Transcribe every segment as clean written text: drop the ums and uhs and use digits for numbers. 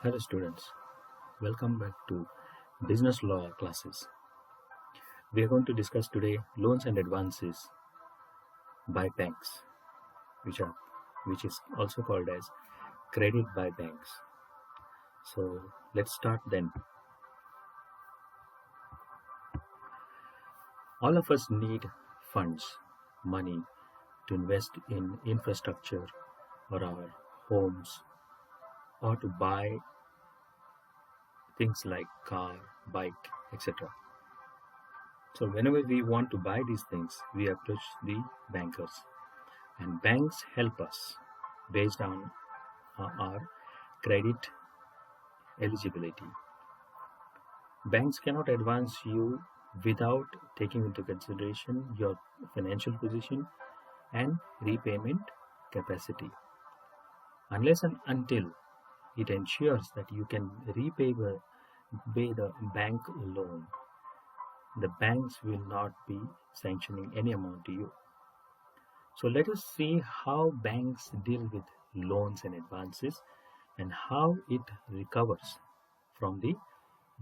Hello students, welcome back to business law classes. We are going to discuss today loans and advances by banks, which is also called as credit by banks. So let's start then. All of us need funds, money to invest in infrastructure or our homes or to buy things like car, bike, etc. So whenever we want to buy these things, we approach the bankers, and banks help us based on our credit eligibility. Banks cannot advance you without taking into consideration your financial position and repayment capacity. Unless and until it ensures that you can repay the bank loan, the banks will not be sanctioning any amount to you. So let us see how banks deal with loans and advances and how it recovers from the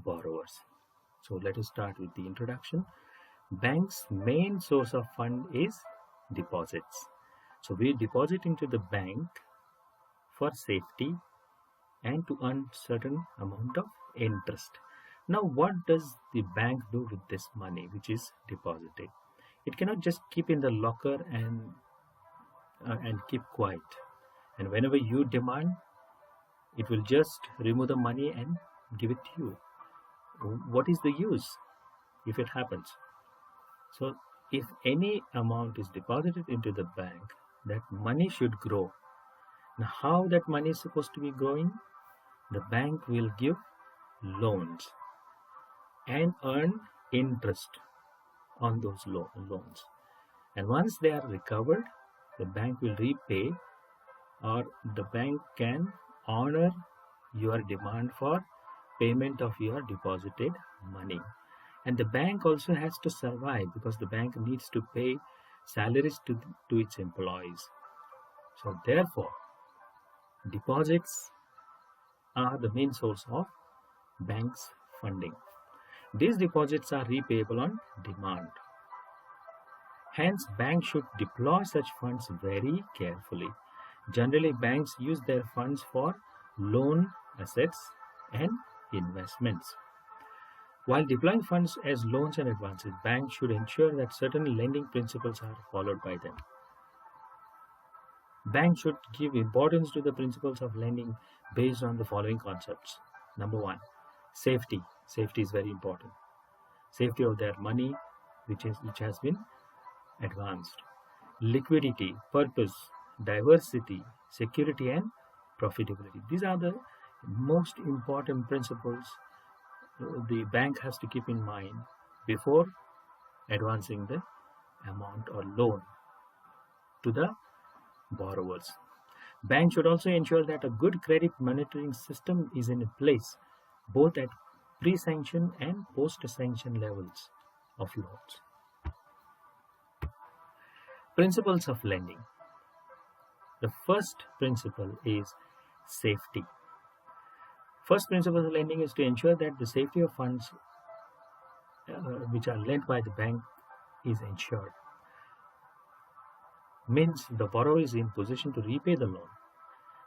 borrowers. So let us start with the introduction. Bank's main source of fund is deposits. So we deposit into the bank for safety and to earn certain amount of interest. Now, what does the bank do with this money which is deposited? It cannot just keep in the locker and keep quiet. And whenever you demand, it will just remove the money and give it to you. What is the use if it happens? So, if any amount is deposited into the bank, that money should grow. Now, how that money is supposed to be growing? The bank will give loans and earn interest on those loans. And once they are recovered, the bank will repay, or the bank can honor your demand for payment of your deposited money. And the bank also has to survive because the bank needs to pay salaries to its employees. So therefore, deposits are the main source of banks' funding. These deposits are repayable on demand. Hence, banks should deploy such funds very carefully. Generally, banks use their funds for loan assets and investments. While deploying funds as loans and advances, banks should ensure that certain lending principles are followed by them. Banks should give importance to the principles of lending based on the following concepts. Number one, safety. Safety is very important. Safety of their money, which has been advanced. Liquidity, purpose, diversity, security, and profitability. These are the most important principles the bank has to keep in mind before advancing the amount or loan to the borrowers. Bank should also ensure that a good credit monitoring system is in place both at pre-sanction and post-sanction levels of loans. Principles of lending. The first principle is safety. First principle of lending is to ensure that the safety of funds which are lent by the bank is ensured. Means the borrower is in position to repay the loan.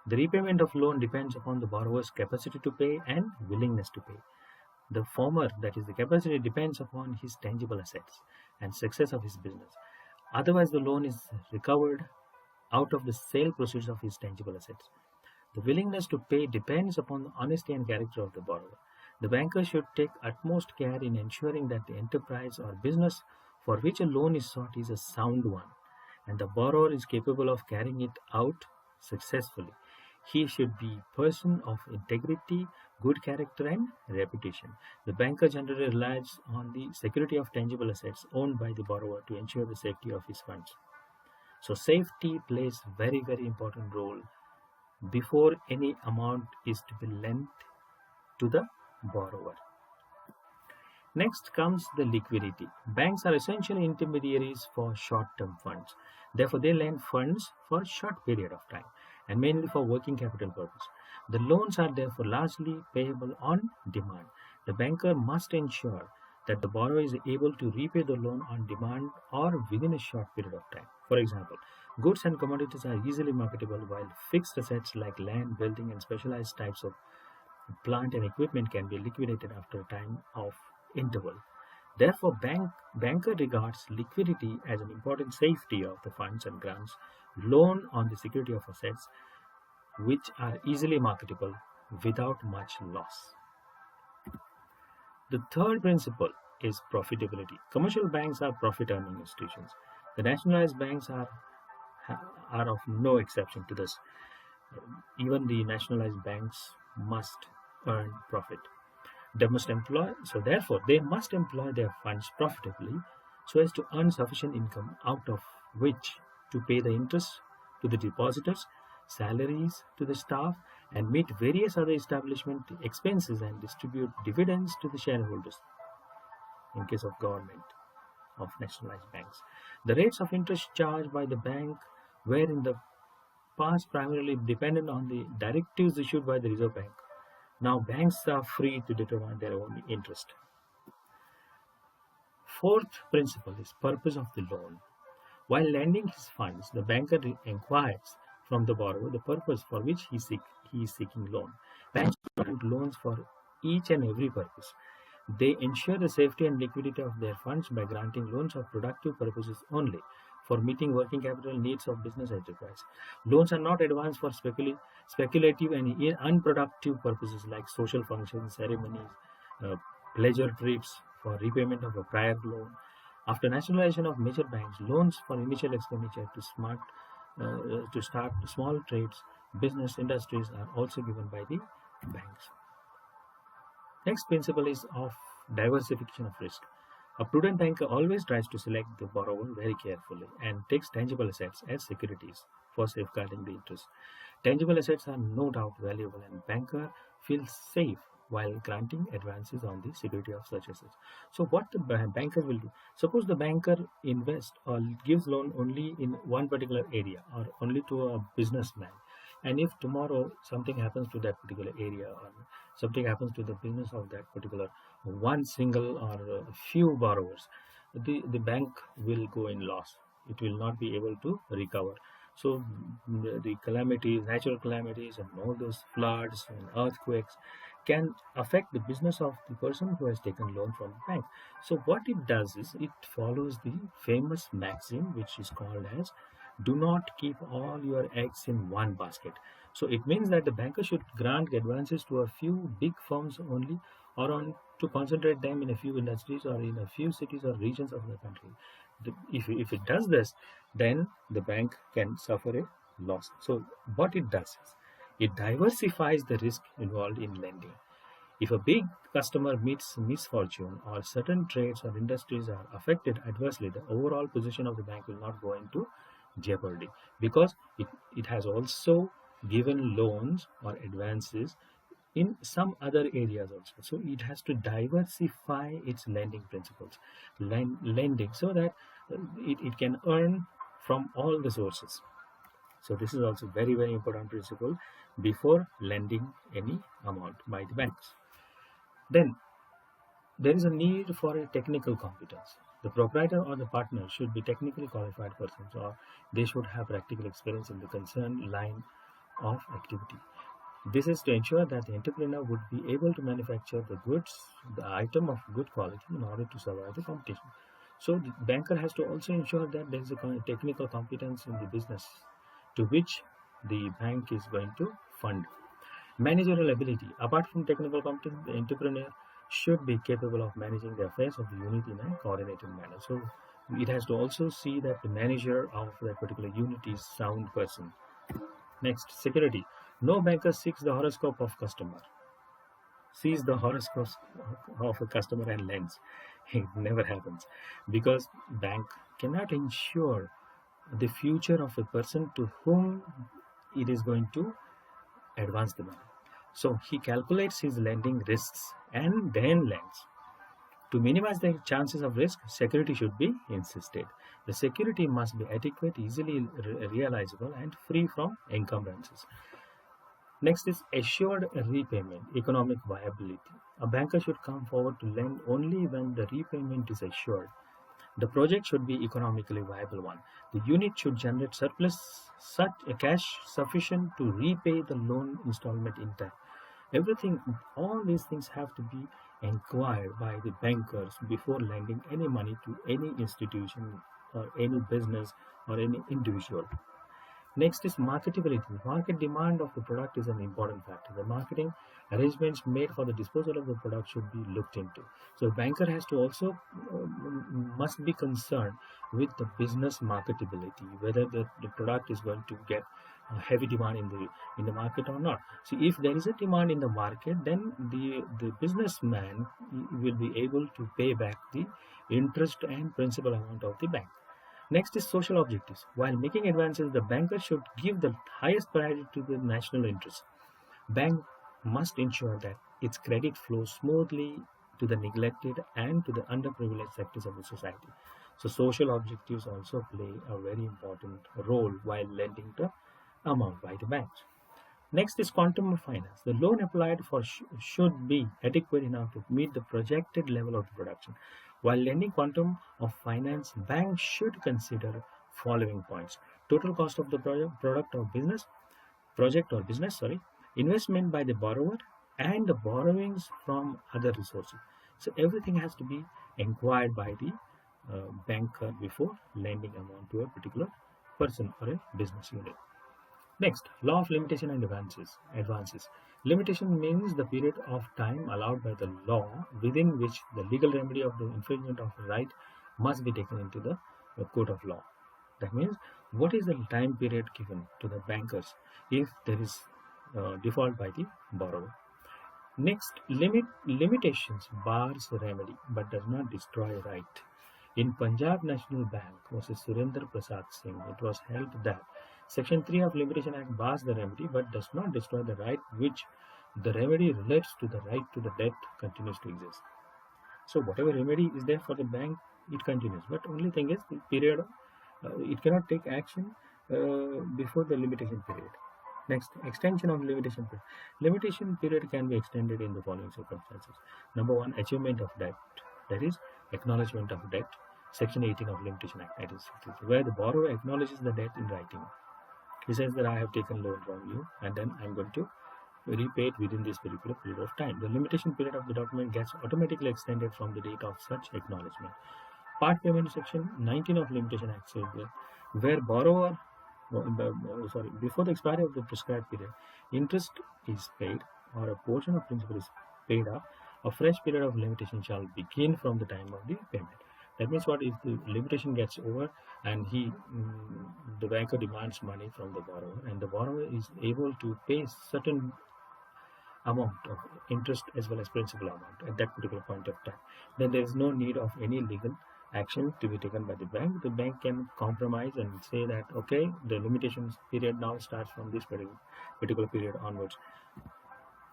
The repayment of loan depends upon the borrower's capacity to pay and willingness to pay. The former, that is the capacity, depends upon his tangible assets and success of his business. Otherwise, the loan is recovered out of the sale proceeds of his tangible assets. The willingness to pay depends upon the honesty and character of the borrower. The banker should take utmost care in ensuring that the enterprise or business for which a loan is sought is a sound one, and the borrower is capable of carrying it out successfully. He should be a person of integrity, good character, and reputation. The banker generally relies on the security of tangible assets owned by the borrower to ensure the safety of his funds. So safety plays very, very important role before any amount is to be lent to the borrower. Next comes the liquidity. Banks are essentially intermediaries for short-term funds. Therefore, they lend funds for a short period of time and mainly for working capital purpose. The loans are therefore largely payable on demand. The banker must ensure that the borrower is able to repay the loan on demand or within a short period of time. For example, goods and commodities are easily marketable, while fixed assets like land, building, and specialized types of plant and equipment can be liquidated after a time of interval. Therefore, banker regards liquidity as an important safety of the funds and grants loan on the security of assets which are easily marketable without much loss. The third principle is profitability. Commercial banks are profit earning institutions. The nationalized banks are of no exception to this. Even the nationalized banks must earn profit. Therefore, they must employ their funds profitably so as to earn sufficient income out of which to pay the interest to the depositors, salaries to the staff, and meet various other establishment expenses and distribute dividends to the shareholders in case of government of nationalized banks. The rates of interest charged by the bank were in the past primarily dependent on the directives issued by the Reserve Bank. Now banks are free to determine their own interest. Fourth principle is purpose of the loan. While lending his funds, the banker inquires from the borrower the purpose for which he is seeking loan. Banks grant loans for each and every purpose. They ensure the safety and liquidity of their funds by granting loans for productive purposes only, for meeting working capital needs of business enterprise. Loans are not advanced for speculative and unproductive purposes like social functions, ceremonies, uh, pleasure trips for repayment of a prior loan. After nationalization of major banks, loans for initial expenditure to start small trades, business industries are also given by the banks. Next principle is of diversification of risk. A prudent banker always tries to select the borrower very carefully and takes tangible assets as securities for safeguarding the interest. Tangible assets are no doubt valuable, and banker feels safe while granting advances on the security of such assets. So what the banker will do? Suppose the banker invests or gives loan only in one particular area or only to a businessman, and if tomorrow something happens to that particular area or something happens to the business of that particular one single or a few borrowers, the bank will go in loss. It will not be able to recover. So the calamities, natural calamities, and all those floods and earthquakes can affect the business of the person who has taken loan from the bank. So what it does is it follows the famous maxim which is called as do not keep all your eggs in one basket. So it means that the banker should grant advances to a few big firms only, or on to concentrate them in a few industries or in a few cities or regions of the country. If it does this, then the bank can suffer a loss. So what it does is it diversifies the risk involved in lending. If a big customer meets misfortune or certain trades or industries are affected adversely, the overall position of the bank will not go into jeopardy, because it has also given loans or advances in some other areas also. So it has to diversify its lending principles, lending, so that it can earn from all the sources. So this is also very, very important principle before lending any amount by the banks. Then there is a need for a technical competence. The proprietor or the partner should be technically qualified persons, or they should have practical experience in the concerned line of activity. This is to ensure that the entrepreneur would be able to manufacture the item of good quality in order to survive the competition. So the banker has to also ensure that there is a technical competence in the business to which the bank is going to fund. Managerial ability. Apart from technical competence, the entrepreneur should be capable of managing the affairs of the unit in a coordinated manner. So it has to also see that the manager of that particular unit is sound person. Next, security. No banker seeks the horoscope of customer. Sees the horoscope of a customer and lends. It never happens, because bank cannot ensure the future of a person to whom it is going to advance the money. So he calculates his lending risks and then lends. To minimize the chances of risk, security should be insisted. The security must be adequate, easily realizable, and free from encumbrances. Next is assured repayment, economic viability. A banker should come forward to lend only when the repayment is assured. The project should be economically viable one. The unit should generate surplus such a cash sufficient to repay the loan installment in time. Everything, all these things have to be inquired by the bankers before lending any money to any institution or any business or any individual. Next is marketability. Market demand of the product is an important factor. The marketing arrangements made for the disposal of the product should be looked into. So the banker has to also must be concerned with the business marketability, whether the product is going to get a heavy demand in the market or not. So if there is a demand in the market, then the businessman will be able to pay back the interest and principal amount of the bank. Next is social objectives. While making advances, the banker should give the highest priority to the national interest. Bank must ensure that its credit flows smoothly to the neglected and to the underprivileged sectors of the society. So social objectives also play a very important role while lending the amount by the banks. Next is quantum of finance. The loan applied for should be adequate enough to meet the projected level of the production. While lending quantum of finance, banks should consider following points: total cost of the project or business, investment by the borrower, and the borrowings from other resources. So everything has to be inquired by the banker before lending amount to a particular person or a business unit. Next, law of limitation and advances. Limitation means the period of time allowed by the law within which the legal remedy of the infringement of a right must be taken into the court of law. That means, what is the time period given to the bankers if there is default by the borrower? Next, limitations bars remedy but does not destroy right. In Punjab National Bank versus Surendra Prasad Singh, it was held that Section 3 of Limitation Act bars the remedy but does not destroy the right which the remedy relates to. The right to the debt continues to exist. So whatever remedy is there for the bank, it continues. But only thing is the period, it cannot take action before the limitation period. Next, extension of limitation period. Limitation period can be extended in the following circumstances. Number one, achievement of debt. That is, acknowledgement of debt. Section 18 of Limitation Act 1963, where the borrower acknowledges the debt in writing. He says that I have taken loan from you and then I'm going to repay it within this particular period of time. The limitation period of the document gets automatically extended from the date of such acknowledgement. Part payment section 19 of Limitation Act says that where borrower, before the expiry of the prescribed period, interest is paid or a portion of principal is paid up, a fresh period of limitation shall begin from the time of the payment. That means what if the limitation gets over and the banker demands money from the borrower and the borrower is able to pay certain amount of interest as well as principal amount at that particular point of time, then there is no need of any legal action to be taken by the bank. The bank can compromise and say that okay, the limitations period now starts from this particular period onwards.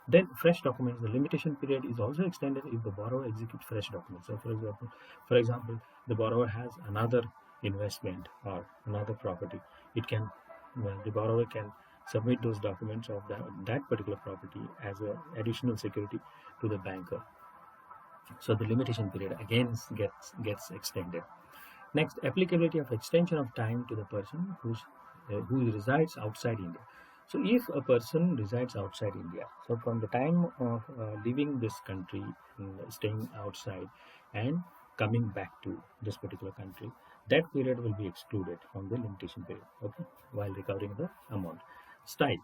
Then fresh documents. The limitation period is also extended if the borrower executes fresh documents. So for example, the borrower has another investment or another property. The borrower can submit those documents of that particular property as an additional security to the banker. So the limitation period again gets extended. Next, applicability of extension of time to the person who resides outside India. So if a person resides outside India, so from the time of leaving this country, staying outside and coming back to this particular country, that period will be excluded from the limitation period, okay, while recovering the amount. Style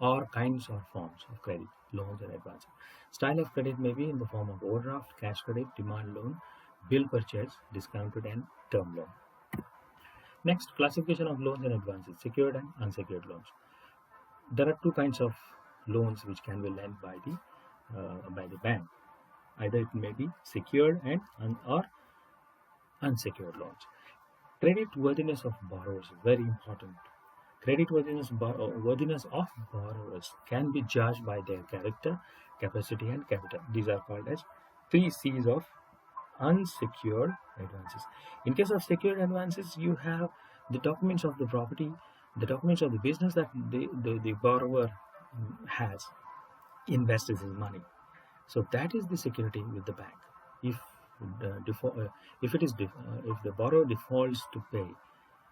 or kinds or forms of credit, loans and advances. Style of credit may be in the form of overdraft, cash credit, demand loan, bill purchase, discounted and term loan. Next, classification of loans and advances, secured and unsecured loans. There are two kinds of loans which can be lent by the bank. Either it may be secured or unsecured loans. Credit worthiness of borrowers, very important. Credit worthiness of borrowers can be judged by their character, capacity and capital. These are called as 3 C's of unsecured advances. In case of secured advances, you have the documents of the property, the documents of the business that the borrower has invested his money. So that is the security with the bank. If if if the borrower defaults to pay,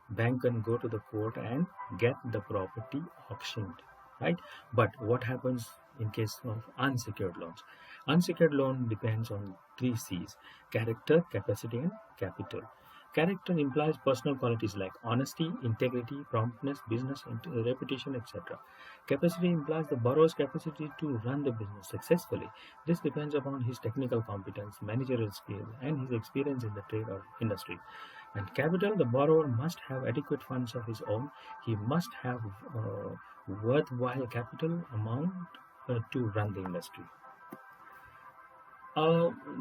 bank can go to the court and get the property auctioned, right? But what happens in case of unsecured loans? Unsecured loan depends on three C's: character, capacity, and capital. Character implies personal qualities like honesty, integrity, promptness, business reputation, etc. Capacity implies the borrower's capacity to run the business successfully. This depends upon his technical competence, managerial skill, and his experience in the trade or industry. And capital, the borrower must have adequate funds of his own. He must have worthwhile capital amount to run the industry.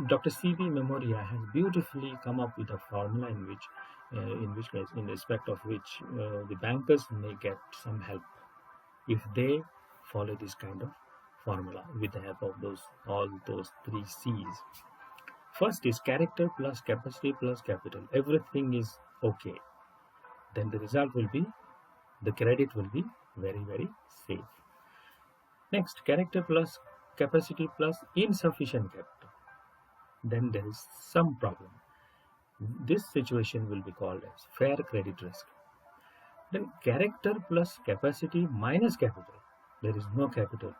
Dr. C.V. Memoria has beautifully come up with a formula in which case, in respect of which the bankers may get some help if they follow this kind of formula with the help of all those three C's. First is character plus capacity plus capital. Everything is okay. Then the result will be, the credit will be very, very safe. Next, character plus capacity plus insufficient capital. Then there is some problem. This situation will be called as fair credit risk. Then character plus capacity minus capital. There is no capital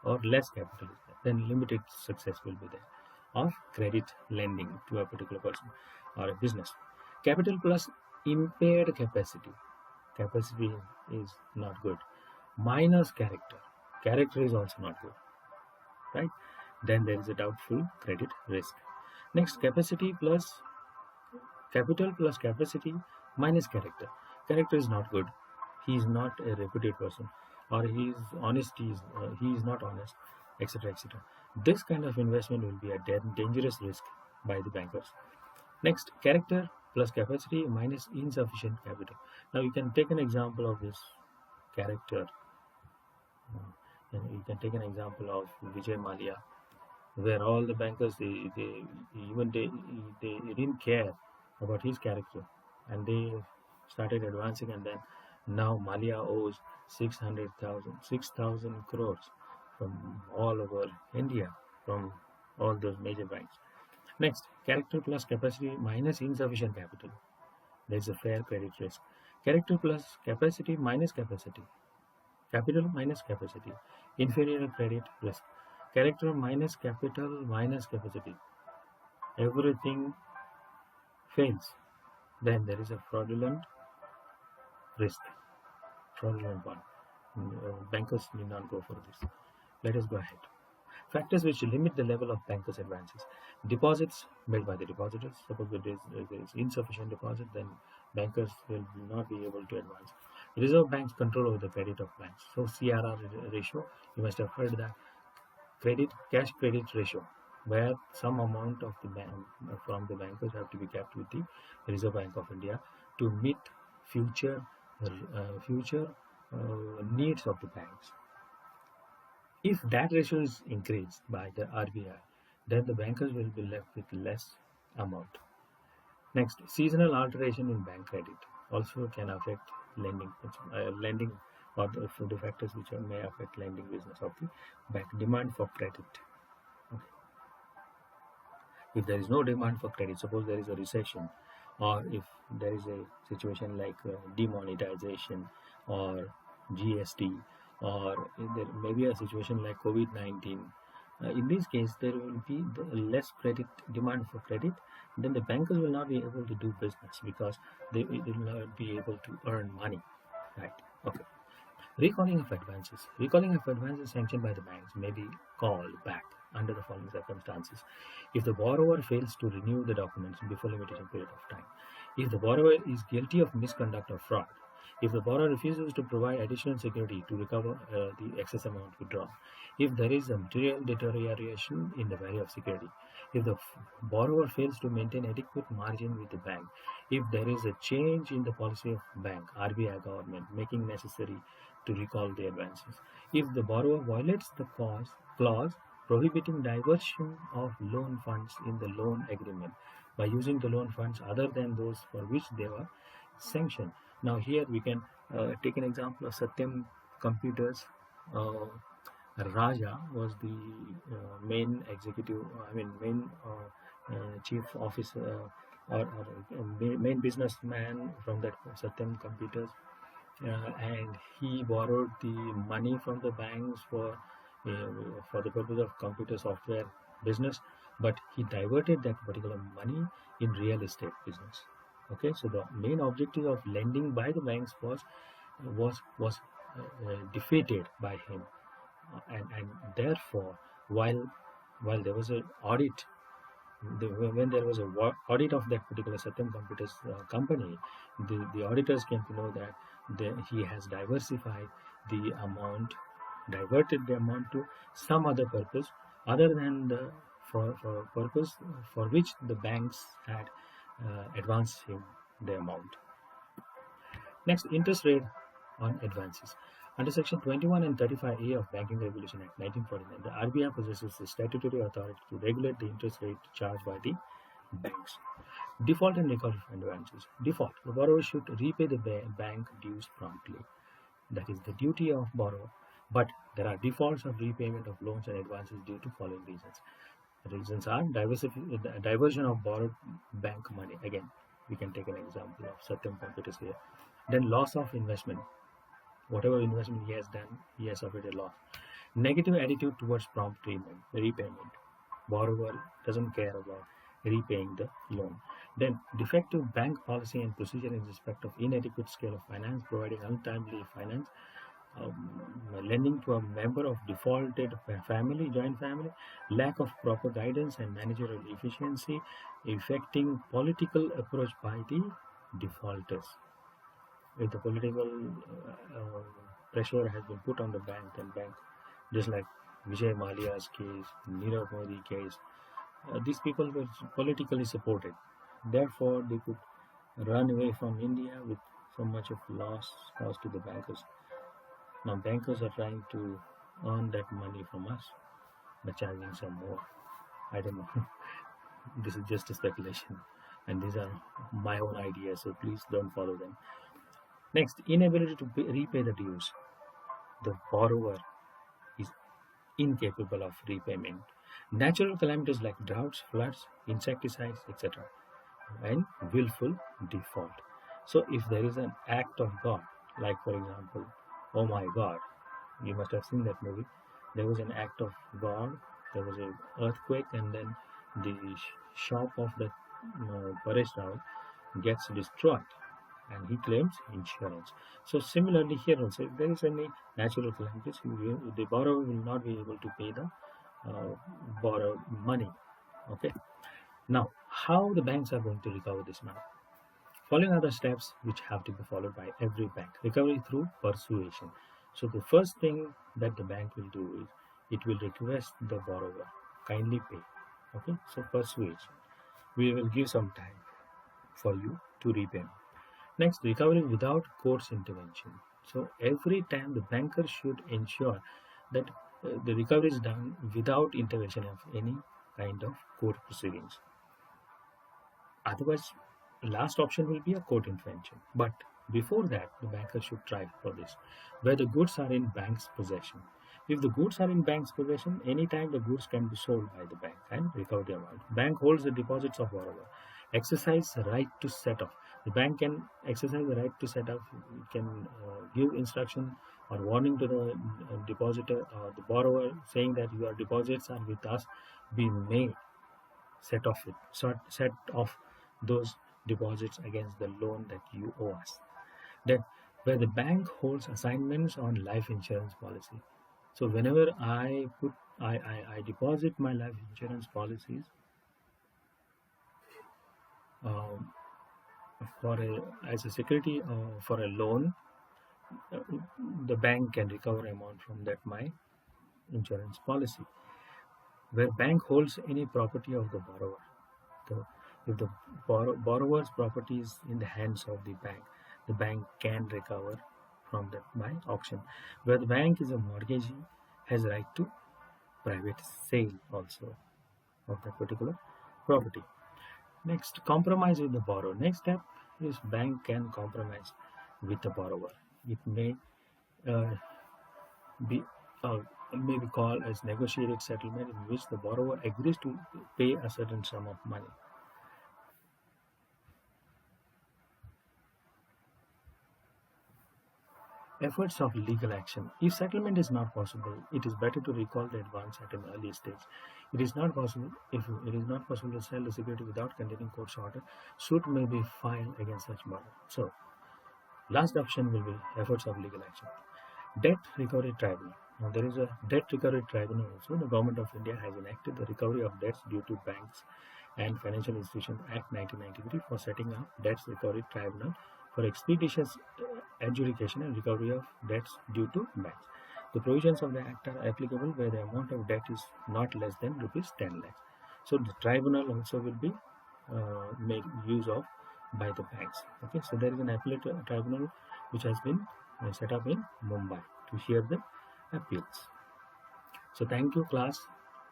or less capital. Then limited success will be there of credit lending to a particular person or a business. Capital plus impaired capacity. Capacity is not good. Minus character. Character is also not good. Right? Then there is a doubtful credit risk. Next, capacity plus capital plus capacity minus character. Character is not good. He is not a reputed person, or his honesty is he is not honest, etc., etc. This kind of investment will be a dangerous risk by the bankers. Next, character plus capacity minus insufficient capital. Now you can take an example of this character. You can take an example of Vijay Mallya, where all the bankers they didn't care about his character, and they started advancing, and then now Mallya owes 6,000 crores from all over India, from all those major banks. Next, character plus capacity minus insufficient capital. There is a fair credit risk. Character plus capacity minus capacity. Capital minus capacity. Inferior credit risk. Character minus capital minus capacity. Everything fails. Then there is a fraudulent risk. Fraudulent one. Bankers need not go for this. Let us go ahead. Factors which limit the level of bankers' advances. Deposits made by the depositors. Suppose there is insufficient deposit, then bankers will not be able to advance. Reserve banks control over the credit of banks. So CRR ratio, you must have heard that. Cash credit ratio, where some amount of the bank from the bankers have to be kept with the Reserve Bank of India to meet future needs of the banks. If that ratio is increased by the RBI, then the bankers will be left with less amount. Next, seasonal alteration in bank credit also can affect lending or the factors which may affect lending business of the bank. Demand for credit. Okay. If there is no demand for credit, suppose there is a recession, or if there is a situation like demonetization or GST, or there may be a situation like COVID-19. In this case, there will be less credit demand for credit. Then the bankers will not be able to do business because they will not be able to earn money. Right? Okay. Recalling of advances. Recalling of advances sanctioned by the banks may be called back under the following circumstances: if the borrower fails to renew the documents before limitation period of time, if the borrower is guilty of misconduct or fraud, if the borrower refuses to provide additional security to recover the excess amount withdrawn, if there is a material deterioration in the value of security, if the borrower fails to maintain adequate margin with the bank, if there is a change in the policy of bank, RBI government, making necessary to recall the advances, if the borrower violates the clause prohibiting diversion of loan funds in the loan agreement by using the loan funds other than those for which they were sanctioned. Now here we can take an example of Satyam Computers Raja was the main executive, main chief officer or main businessman from that Satyam Computers, and he borrowed the money from the banks for the purpose of computer software business, but he diverted that particular money in real estate business. Okay, so the main objective of lending by the banks was defeated by him, and therefore, while there was an audit, when there was a audit of that particular Satyam Computers company, the auditors came to know that he has the amount, diverted the amount to some other purpose other than the for purpose for which the banks had advanced him the amount. Next, interest rate on advances. Under Section 21 and 35A of Banking Regulation Act 1949, the RBI possesses the statutory authority to regulate the interest rate charged by the banks. Default and recovery of advances. Default. The borrower should repay the bank dues promptly. That is the duty of borrower. But there are defaults of repayment of loans and advances due to following reasons. The reasons are diversion of borrowed bank money. Again, we can take an example of Satyam Computers here. Then loss of investment. Whatever investment he has done, he has suffered a loss. Negative attitude towards prompt repayment. Borrower doesn't care about repaying the loan. Then defective bank policy and procedure in respect of inadequate scale of finance, providing untimely finance, lending to a member of defaulted family, joint family, lack of proper guidance and managerial efficiency, affecting political approach by the defaulters. If the political pressure has been put on the bank, then bank, just like Vijay Malia's case, Nirav Modi case, these people were politically supported. Therefore, they could run away from India with so much of loss caused to the bankers. Now, bankers are trying to earn that money from us by charging some more. I don't know. This is just a speculation, and these are my own ideas, so please don't follow them. Next, inability to repay the dues. The borrower is incapable of repayment. Natural calamities like droughts, floods, insecticides, etc., and willful default. So, if there is an act of God, like for example, oh my God, you must have seen that movie. There was an act of God. There was an earthquake, and then the shop of the Paresh Rao gets destroyed, and he claims insurance. So similarly here also, if there is any natural calamities, the borrower will not be able to pay the borrowed money. Okay. Now, how the banks are going to recover this money? Following are the steps which have to be followed by every bank. Recovery through persuasion. So the first thing that the bank will do is it will request the borrower kindly pay. Okay. So persuasion. We will give some time for you to repay. Next, recovery without court's intervention. So every time the banker should ensure that the recovery is done without intervention of any kind of court proceedings. Otherwise, the last option will be a court intervention. But before that, the banker should try for this, where the goods are in bank's possession. If the goods are in bank's possession, anytime the goods can be sold by the bank and recover the amount. Bank holds the deposits of borrower. Exercise the right to set off. The bank can exercise the right to set off. It can give instruction or warning to the depositor or the borrower saying that your deposits are with us. Be made set off those deposits against the loan that you owe us. That where the bank holds assignments on life insurance policy. So whenever I deposit my life insurance policies as a security for a loan, the bank can recover amount from that my insurance policy. Where bank holds any property of the borrower, if the borrower's property is in the hands of the bank can recover from that by auction. Where the bank is a mortgagee, has right to private sale also of that particular property. Next, compromise with the borrower. Next step is bank can compromise with the borrower. It may be may be called as negotiated settlement, in which the borrower agrees to pay a certain sum of money. Efforts of legal action. If settlement is not possible, it is better to recall the advance at an early stage. It is not possible if it is not possible to sell the security without containing court's order, suit may be filed against such borrower. So, last option will be efforts of legal action. Debt Recovery Tribunal. Now, there is a Debt Recovery Tribunal also. The Government of India has enacted the Recovery of Debts Due to Banks and Financial Institutions Act 1993 for setting up Debts Recovery Tribunal for expeditious adjudication and recovery of debts due to banks. The provisions of the Act are applicable where the amount of debt is not less than rupees 10 lakhs. So the tribunal also will be made use of by the banks. Okay, so there is an appellate tribunal which has been set up in Mumbai to hear the appeals. So thank you, class.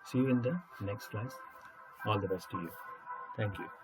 See you in the next class. All the best to you. Thank you.